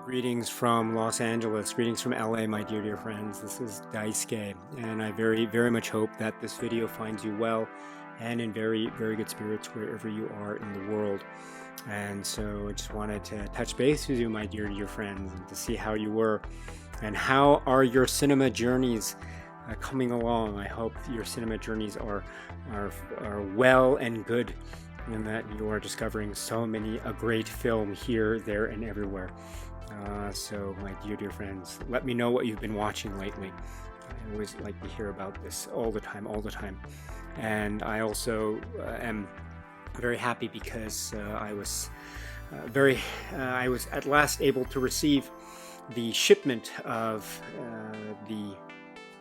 Greetings from Los Angeles, greetings from LA, my dear friends. This is Daisuke, and I very much hope that this video finds you well and in very good spirits wherever you are in the world. And so I just wanted to touch base with you, my dear friends, and to see how you were and how are your cinema journeys coming along. I hope your cinema journeys are well and good, and that you are discovering so many a great film here, there, and everywhere. So my dear friends, let me know what you've been watching lately. I always like to hear about this all the time. And I also am very happy because I was at last able to receive the shipment of the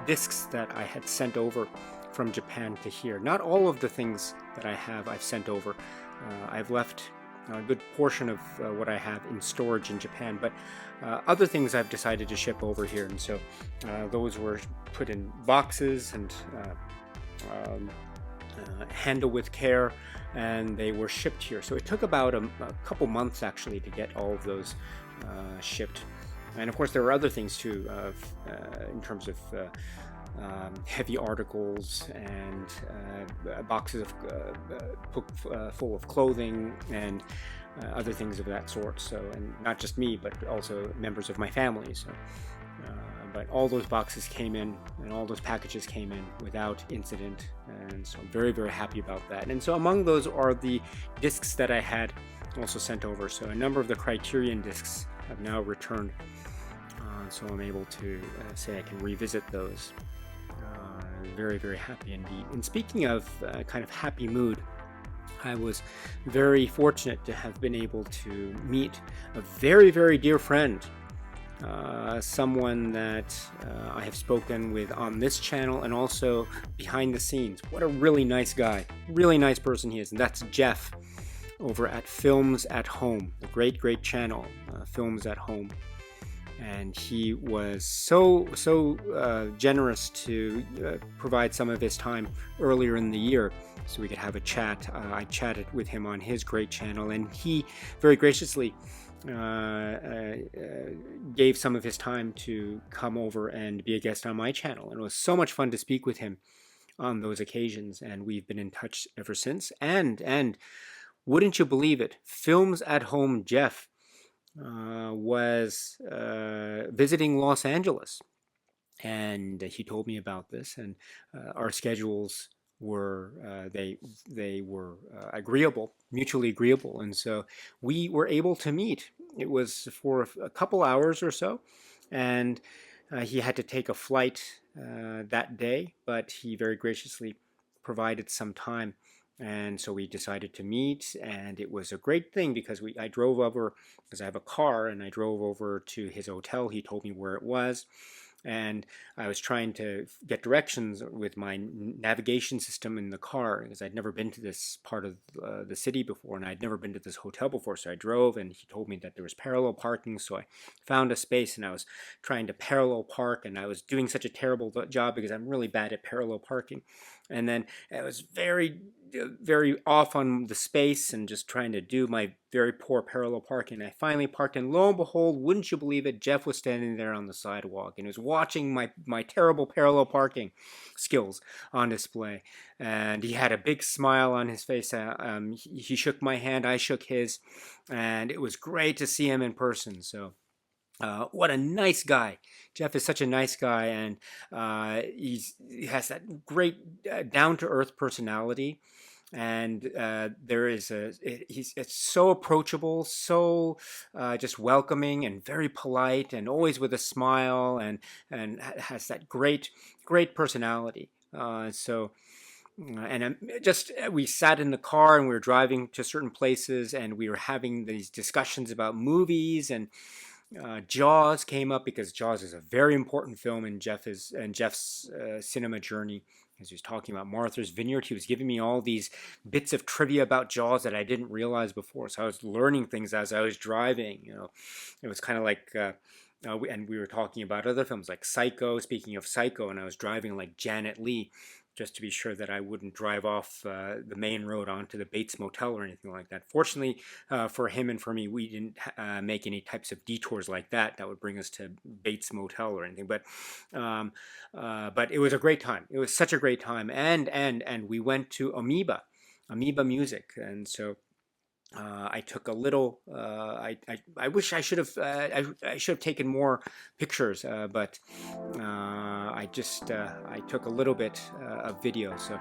discs that I had sent over from Japan to here. Not all of the things that I've sent over. I've left a good portion of what I have in storage in Japan, but other things I've decided to ship over here, and so those were put in boxes and handled with care, and they were shipped here. So it took about a couple months actually to get all of those shipped. And of course there were other things too in terms of heavy articles and boxes of full of clothing and other things of that sort. So, and not just me, but also members of my family. So, but all those boxes came in, and all those packages came in without incident, and so I'm very happy about that. And so among those are the discs that I had also sent over. So a number of the Criterion discs have now returned, so I'm able to say I can revisit those. Very happy indeed. And speaking of kind of happy mood, I was very fortunate to have been able to meet a very dear friend, someone that I have spoken with on this channel and also behind the scenes. What a really nice guy, really nice person he is, and that's Jeff over at Films at Home, the great channel, Films at Home. And he was so generous to provide some of his time earlier in the year so we could have a chat. I chatted with him on his great channel, and he very graciously gave some of his time to come over and be a guest on my channel. And it was so much fun to speak with him on those occasions, and we've been in touch ever since. And wouldn't you believe it, Films at Home Jeff was visiting Los Angeles, and he told me about this, and our schedules were they were agreeable, mutually agreeable, and so we were able to meet. It was for a couple hours or so, and he had to take a flight that day, but he very graciously provided some time. And so we decided to meet, and it was a great thing because I drove over, because I have a car, and I drove over to his hotel. He told me where it was, and I was trying to get directions with my navigation system in the car because I'd never been to this part of the city before, and I'd never been to this hotel before. So I drove, and he told me that there was parallel parking, so I found a space, and I was trying to parallel park, and I was doing such a terrible job because I'm really bad at parallel parking. And then I was very off on the space and just trying to do my very poor parallel parking. I finally parked, and lo and behold, wouldn't you believe it, Jeff was standing there on the sidewalk and was watching my terrible parallel parking skills on display. And he had a big smile on his face. He shook my hand, I shook his, and it was great to see him in person. So what a nice guy. Jeff is such a nice guy, and he has that great down-to-earth personality, and it's so approachable, so just welcoming and very polite, and always with a smile, and has that great personality. We sat in the car, and we were driving to certain places, and we were having these discussions about movies, and Jaws came up because Jaws is a very important film in Jeff's cinema journey. As he was talking about Martha's Vineyard, he was giving me all these bits of trivia about Jaws that I didn't realize before. So I was learning things as I was driving. It was kind of like, and we were talking about other films like Psycho. Speaking of Psycho, and I was driving like Janet Leigh. just to be sure that I wouldn't drive off the main road onto the Bates Motel or anything like that. Fortunately for him and for me, we didn't make any types of detours like that would bring us to Bates Motel or anything. But it was a great time. It was such a great time, and we went to AMOEBA Music, and so. I took a little. I wish I should have. I should have taken more pictures, but I took a little bit of video. So,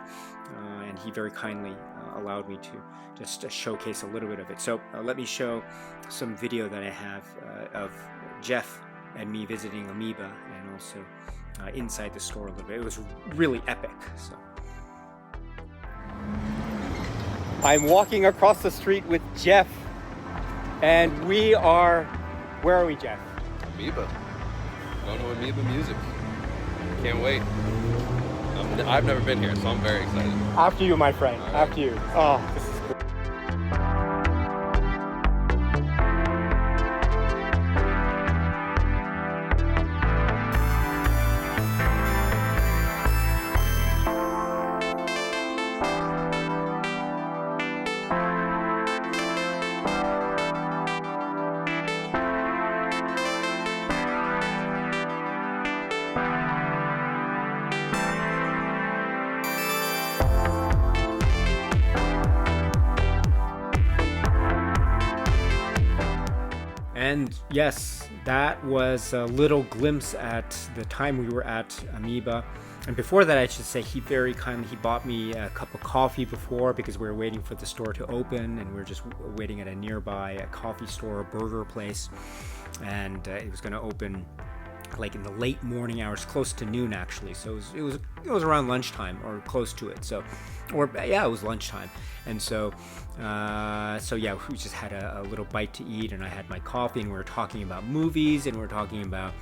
and he very kindly allowed me to just showcase a little bit of it. So let me show some video that I have of Jeff and me visiting AMOEBA, and also inside the store a little bit. It was really epic. So. I'm walking across the street with Jeff, and we are, where are we, Jeff? AMOEBA. Going to AMOEBA Music. Can't wait. I've never been here, so I'm very excited. After you, my friend. Right. After you. Oh, this is cool. And yes, that was a little glimpse at the time we were at AMOEBA. And before that, I should say, he very kindly, he bought me a cup of coffee before, because we were waiting for the store to open, and we were just waiting at a nearby coffee store, burger place. And it was going to open like in the late morning hours, close to noon actually. So it was around lunchtime or close to it. So, it was lunchtime. And so yeah, we just had a little bite to eat, and I had my coffee, and we were talking about movies, and we were talking about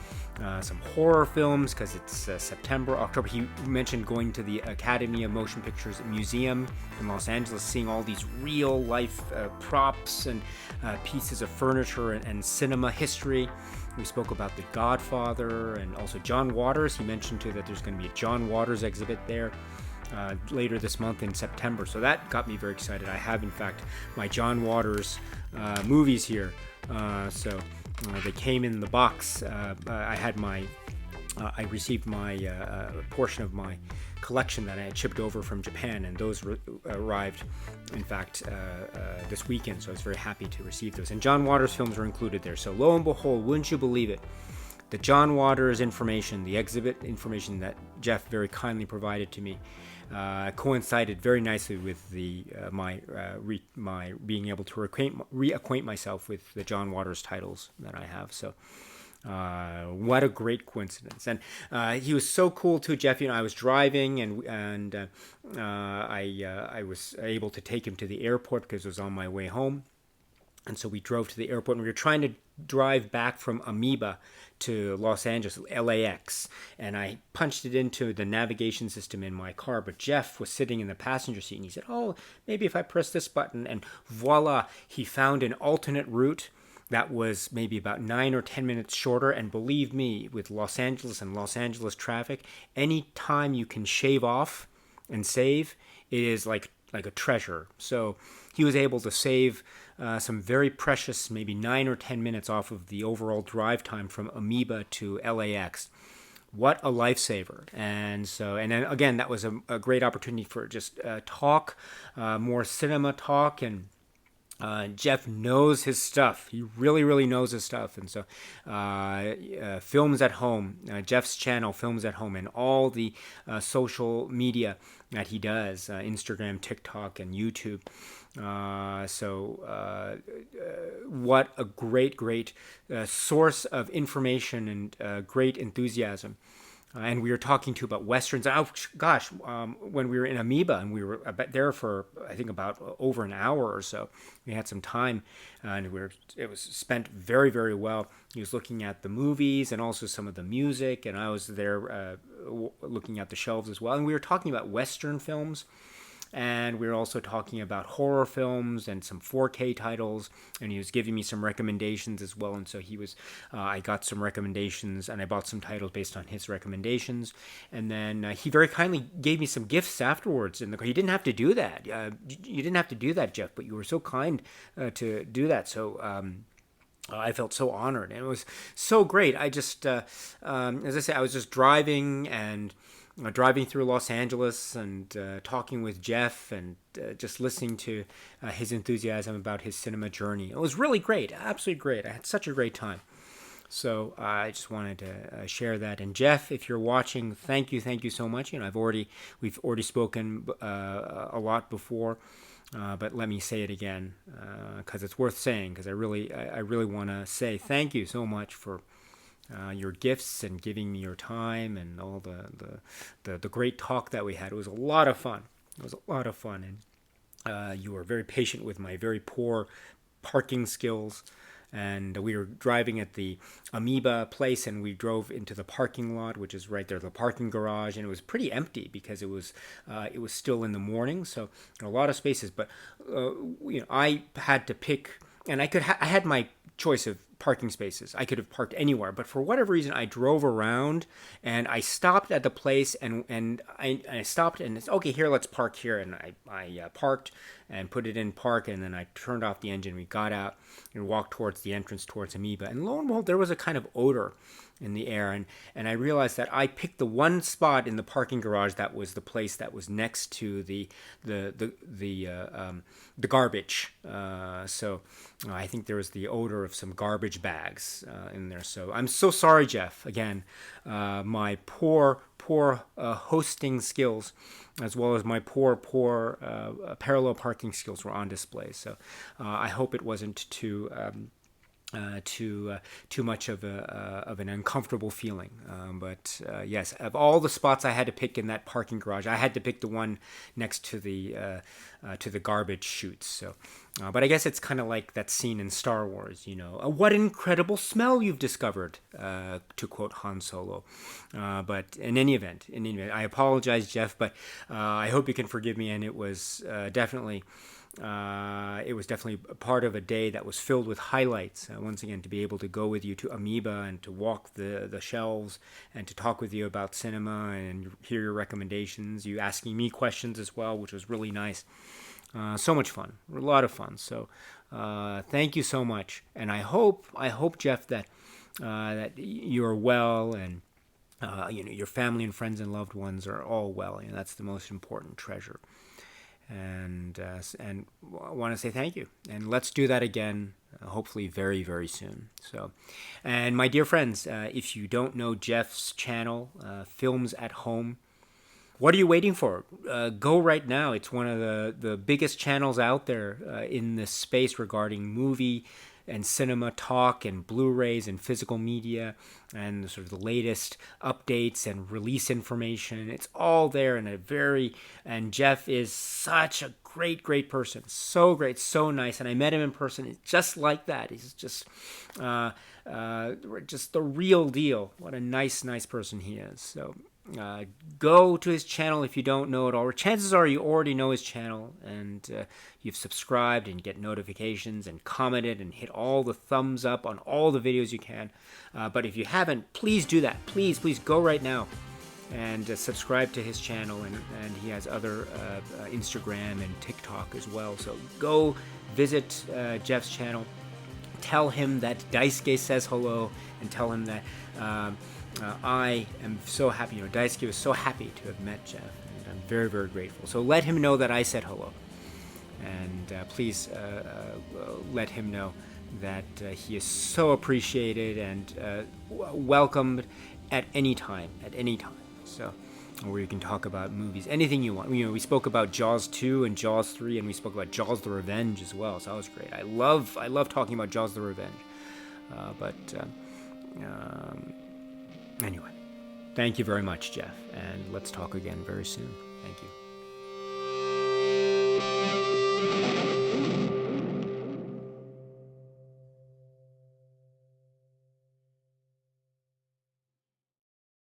some horror films, because it's September, October. He mentioned going to the Academy of Motion Pictures Museum in Los Angeles, seeing all these real life props and pieces of furniture and cinema history. We spoke about The Godfather and also John Waters. He mentioned too that there's going to be a John Waters exhibit there later this month in September. So that got me very excited. I have, in fact, my John Waters movies here. So they came in the box. I received my portion of my collection that I had shipped over from Japan, and those arrived, in fact, this weekend. So I was very happy to receive those. And John Waters films were included there. So lo and behold, wouldn't you believe it? The John Waters information, the exhibit information that Jeff very kindly provided to me, coincided very nicely with my being able to reacquaint myself with the John Waters titles that I have. So what a great coincidence. And he was so cool too, Jeff. I was driving, and I was able to take him to the airport because it was on my way home. And so we drove to the airport, and we were trying to drive back from AMOEBA to Los Angeles, LAX, and I punched it into the navigation system in my car, but Jeff was sitting in the passenger seat, and he said, oh, maybe if I press this button, and voila, he found an alternate route that was maybe about 9 or 10 minutes shorter. And believe me, with Los Angeles and Los Angeles traffic, any time you can shave off and save, it is like a treasure. So he was able to save some very precious, maybe 9 or 10 minutes off of the overall drive time from AMOEBA to LAX. What a lifesaver. And then again, that was a great opportunity for just talk, more cinema talk. And Jeff knows his stuff. He really, really knows his stuff. And so Films at Home, Jeff's channel, Films at Home, and all the social media that he does, Instagram, TikTok, and YouTube. What a great source of information and great enthusiasm. And we were talking to about Westerns. Oh, gosh, when we were in AMOEBA, and we were there for, I think, about over an hour or so. We had some time, and it was spent very, very well. He was looking at the movies and also some of the music, and I was there looking at the shelves as well. And we were talking about Western films. and we were also talking about horror films and some 4K titles, and he was giving me some recommendations as well. And so I got some recommendations, and I bought some titles based on his recommendations. And then he very kindly gave me some gifts afterwards. And he didn't have to do that. You didn't have to do that, Jeff, but you were so kind to do that. So. I felt so honored, and it was so great. As I say, I was just driving through Los Angeles and talking with Jeff and just listening to his enthusiasm about his cinema journey. It was really great, absolutely great. I had such a great time. So I just wanted to share that. And Jeff, if you're watching, thank you so much. We've already spoken a lot before. But let me say it again because it's worth saying. Because I really want to say thank you so much for your gifts and giving me your time and all the great talk that we had. It was a lot of fun. And you were very patient with my very poor parking skills. And we were driving at the AMOEBA place, and we drove into the parking lot, which is right there, the parking garage, and it was pretty empty because it was still in the morning, so a lot of spaces. But I had to pick, and I had my choice of parking spaces. I could have parked anywhere, but for whatever reason, I drove around and I stopped at the place, and I stopped and it's okay. Here, let's park here, and I parked and put it in park, and then I turned off the engine. We got out and walked towards the entrance towards AMOEBA, and lo and behold, there was a kind of odor in the air, and I realized that I picked the one spot in the parking garage that was the place that was next to the garbage. So I think there was the odor of some garbage bags in there. So I'm so sorry, Jeff. Again, my poor hosting skills, as well as my poor parallel parking skills, were on display. So I hope it wasn't too much of an uncomfortable feeling. But yes, of all the spots I had to pick in that parking garage, I had to pick the one next to the garbage chutes. So, but I guess it's kind of like that scene in Star Wars, what incredible smell you've discovered, to quote Han Solo. But in any event, I apologize, Jeff, but I hope you can forgive me. And it was definitely a part of a day that was filled with highlights. Once again, to be able to go with you to AMOEBA and to walk the shelves and to talk with you about cinema and hear your recommendations, you asking me questions as well, which was really nice. So much fun, a lot of fun. So thank you so much, and I hope Jeff, that you're well, and your family and friends and loved ones are all well. That's the most important treasure. And I want to say thank you, and let's do that again, hopefully very, very soon. So, and my dear friends, if you don't know Jeff's channel, Films at Home, what are you waiting for? Go right now. It's one of the biggest channels out there in this space regarding movie and cinema talk and Blu-rays and physical media and sort of the latest updates and release information. It's all there and Jeff is such a great person. So great, so nice. And I met him in person. It's just like that. He's just the real deal. What a nice person he is. So go to his channel if you don't know it already. Chances are you already know his channel, and you've subscribed and get notifications and commented and hit all the thumbs up on all the videos you can. But if you haven't, please do that. Please go right now and subscribe to his channel, and he has other Instagram and TikTok as well. So go visit Jeff's channel. Tell him that Daisuke says hello, and tell him that I am so happy. Daisuke was so happy to have met Jeff, and I'm very, very grateful. So let him know that I said hello, and please let him know that he is so appreciated and welcomed at any time. So, where you can talk about movies, anything you want. We spoke about Jaws 2 and Jaws 3, and we spoke about Jaws the Revenge as well. So that was great. I love talking about Jaws the Revenge. Anyway, thank you very much, Jeff, and let's talk again very soon. Thank you.